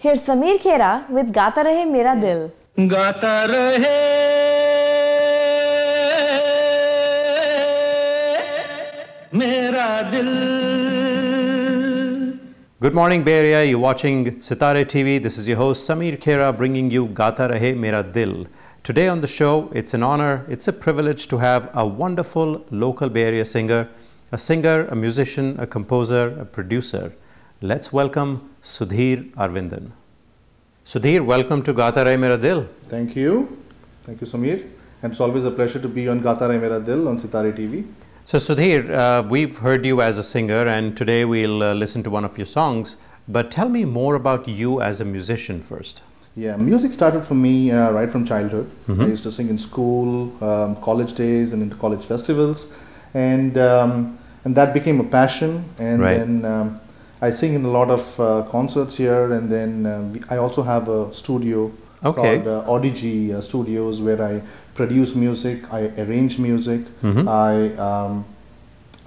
Here's Sameer Khera with Gaata Rahe Mera Dil. गाता रहे मेरा दिल. Good morning, Bay Area. You're watching Sitare TV. This is your host Sameer Khera bringing you Gaata Rahe Mera Dil. Today on the show, it's an honor, it's a privilege to have a wonderful local Bay Area singer, a musician, a composer, a producer. Let's welcome Sudhir Arvindan. Sudhir, welcome to Gaata Rahe Mera Dil. Thank you. Thank you, Sameer. And it's always a pleasure to be on Gaata Rahe Mera Dil on Sitare TV. So Sudhir, we've heard you as a singer and today we'll listen to one of your songs. But tell me more about you as a musician first. Yeah, music started for me right from childhood. I used to sing in school, college days and into college festivals. And that became a passion. And then I sing in a lot of concerts here. And then I also have a studio called Audigy Studios where I produce music, I arrange music, I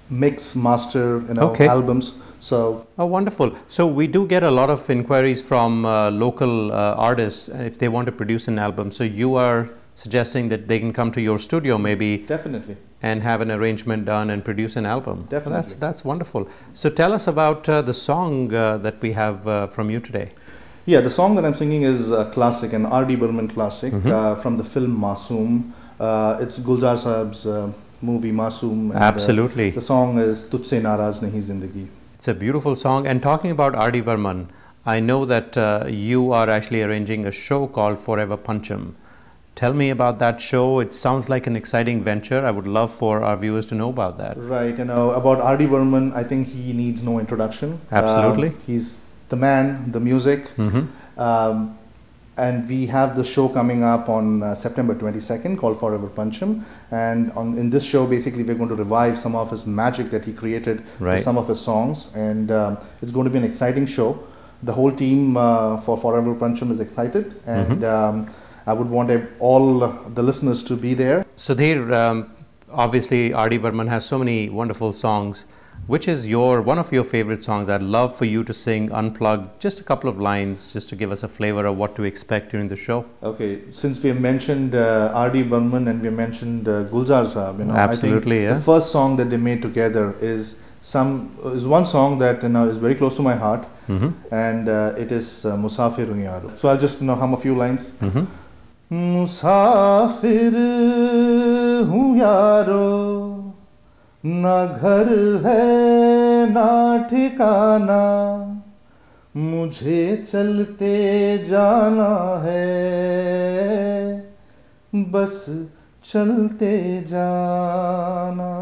mix, master, albums. So wonderful. So we do get a lot of inquiries from local artists if they want to produce an album. So you are suggesting that they can come to your studio maybe. Definitely. And have an arrangement done and produce an album. Definitely. That's wonderful. So tell us about the song that we have from you today. Yeah, the song that I'm singing is a classic, an R.D. Burman classic from the film Masoom. It's Gulzar Saab's movie Masoom. And, absolutely. The song is Tujhse Naraz Nahi Zindagi. It's a beautiful song. And talking about R.D. Burman, I know that you are actually arranging a show called Forever Pancham. Tell me about that show. It sounds like an exciting venture. I would love for our viewers to know about that. Right. About R.D. Burman, I think he needs no introduction. Absolutely. He's the man, the music. And we have the show coming up on September 22nd called Forever Pancham. And in this show, basically, we're going to revive some of his magic that he created with some of his songs. And it's going to be an exciting show. The whole team for Forever Pancham is excited. And I would want all the listeners to be there. Sudhir, obviously R.D. Burman has so many wonderful songs. Which is one of your favorite songs? I'd love for you to sing unplugged, just a couple of lines, just to give us a flavor of what to expect during the show. Okay, since we have mentioned R.D. Burman and we mentioned Gulzar Saab, absolutely, I think the first song that they made together is one song that is very close to my heart, and it is Musafir Hu Yaro. So I'll just hum a few lines. Musafir hu yaro, ना घर है ना ठिकाना, मुझे चलते जाना है, बस चलते जाना.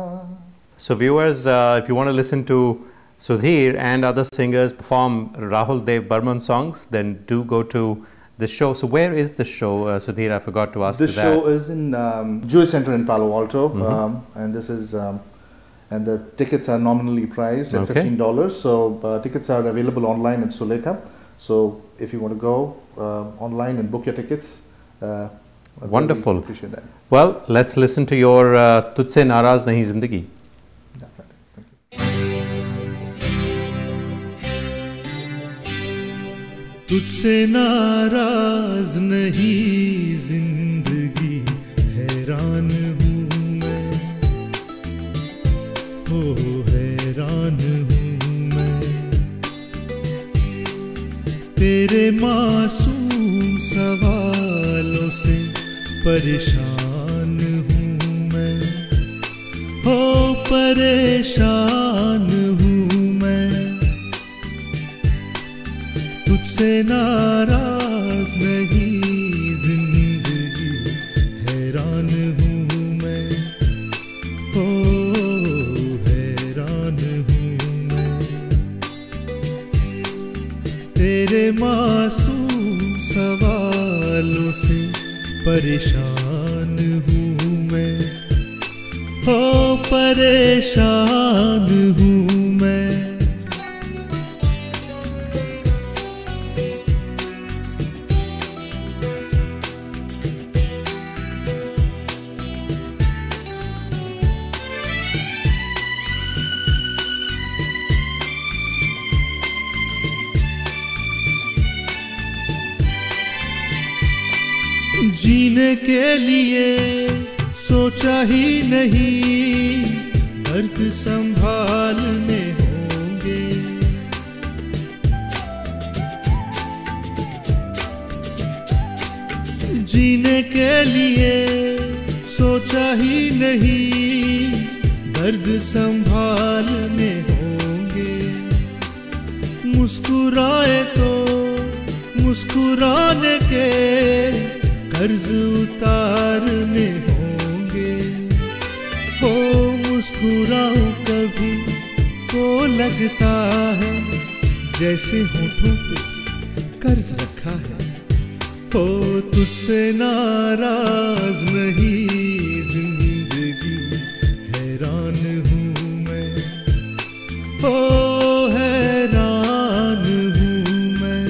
So viewers, if you want to listen to Sudhir and other singers perform Rahul Dev Burman songs, then do go to the show. So where is the show, Sudhir? I forgot to ask you that. This show is in Jewish Center in Palo Alto, and this is and the tickets are nominally priced at $15. So tickets are available online at Sulekha. So if you want to go online and book your tickets, wonderful. Really appreciate that. Well, let's listen to your Tujhse Naraz Nahi Zindagi. Definitely. Thank you. तुझसे नाराज नहीं जिंदगी, हैरान हूँ मैं, हैरान हूँ मैं, तेरे मासूम सवालों से परेशान हूँ मैं, परेशान हूँ मैं, तुझसे नाराज नहीं जिंदगी, हैरान हूँ मैं, हैरान हूँ मैं, तेरे मासूम सवालों से परेशान हूँ मैं, परेशान हूँ मैं. जीने के लिए सोचा ही नहीं, दर्द संभालने होंगे। जीने के लिए सोचा ही नहीं, दर्द संभालने होंगे। मुस्कुराए तो मुस्कुराने के कर्ज उतारने होंगे। हो मुस्कुराऊं कभी तो लगता है जैसे होठों पे कर्ज रखा है। हो तुझसे नाराज नहीं जिंदगी, हैरान हूँ मैं, हो हैरान हूँ मैं।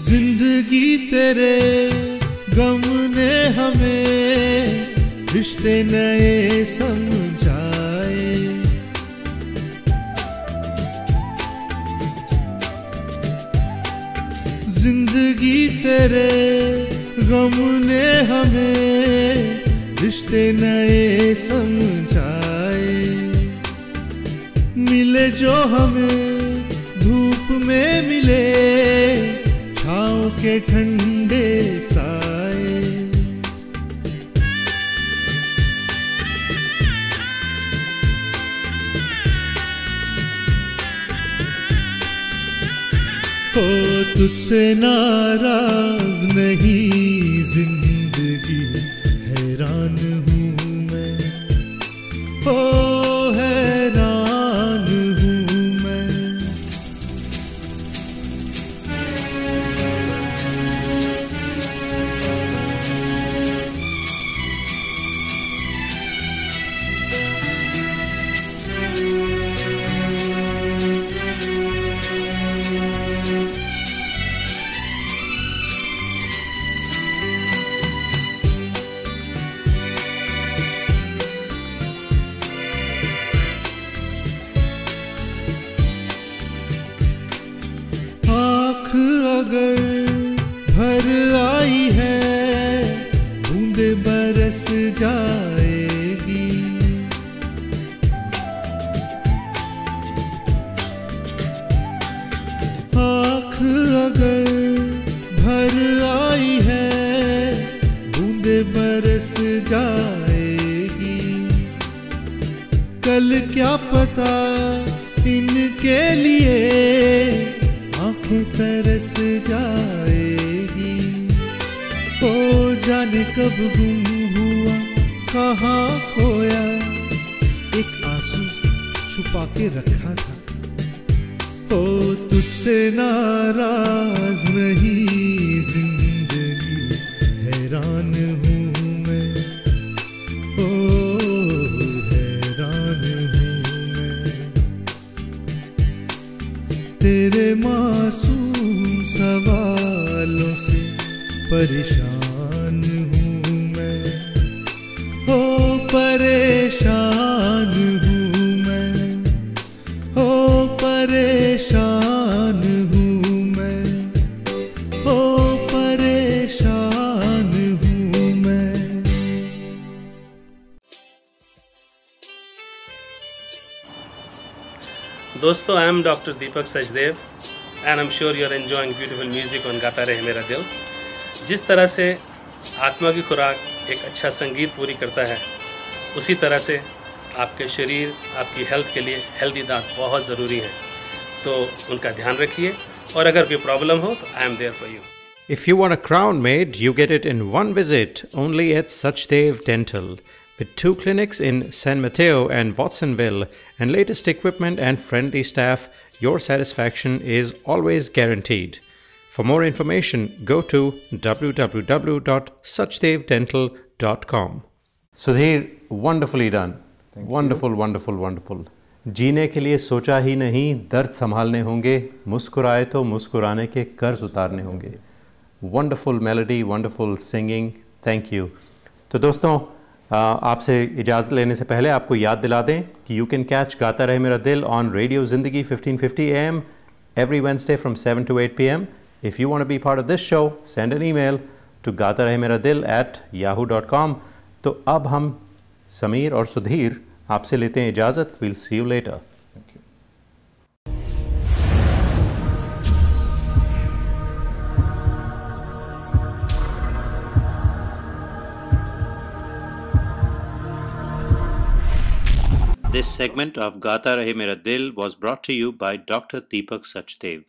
जिंदगी तेरे गम ने हमें रिश्ते नए समझाए। जिंदगी तेरे गम ने हमें रिश्ते नए समझाए। मिले जो हमें धूप में मिले, छाँव के ठंडे साए। हो तुझसे नाराज नहीं जिंदगी, हैरान हूँ मैं, हो हैरान हूँ मैं। अगर भर आई है बूंदे बरस जाएगी। आँख अगर भर आई है बूंदे बरस जाएगी। कल क्या पता इनके लिए आँखें तरस जाएगी। ओ जाने कब गुम हुआ कहाँ खोया, एक आंसू छुपा के रखा था। ओ तुझसे नाराज नहीं जिंदगी, हैरान हूँ मैं, ओ हैरान हूँ मैं। तेरे मासूम सवालों से परेशान हूँ मैं, ओ परेशान हूँ मैं, ओ परेशान हूँ मैं, ओ परेशान हूँ मैं। दोस्तों, I am doctor Deepak Sachdev and I am sure you are enjoying beautiful music on गाता रहे मेरा दिल। जिस तरह से आत्मा की खुराक एक अच्छा संगीत पूरी करता है, उसी तरह से आपके शरीर, आपकी हेल्थ के लिए हेल्दी दांत बहुत ज़रूरी है। तो उनका ध्यान रखिए, और अगर कोई प्रॉब्लम हो तो I am there for you. If you want a crown made, you get it in one visit only at Sachdev Dental. With 2 clinics in San Mateo and Watsonville and latest equipment and friendly staff, your satisfaction is always guaranteed. For more information, go to www.sachdevdental.com. Sudhir, wonderfully done. Wonderful wonderful wonderful. जीने के लिए सोचा ही नहीं, दर्द संभालने होंगे, मुस्कुराए तो मुस्कुराने के कर्ज उतारने होंगे। Wonderful melody, wonderful singing, thank you. तो दोस्तों, आपसे इजाज़त लेने से पहले आपको याद दिला दें कि यू कैन कैच गाता रहे मेरा दिल ऑन रेडियो ज़िंदगी 1550 AM every Wednesday from 7 to 8 p.m. If you want to be part of this show, send an email to gaataremeradil@yahoo.com. तो अब हम समीर और सुधीर आपसे लेते हैं इजाज़त। We'll see you later. Thank you. This segment of Gaata Rahe Mera Dil was brought to you by Dr. Deepak Sachdev.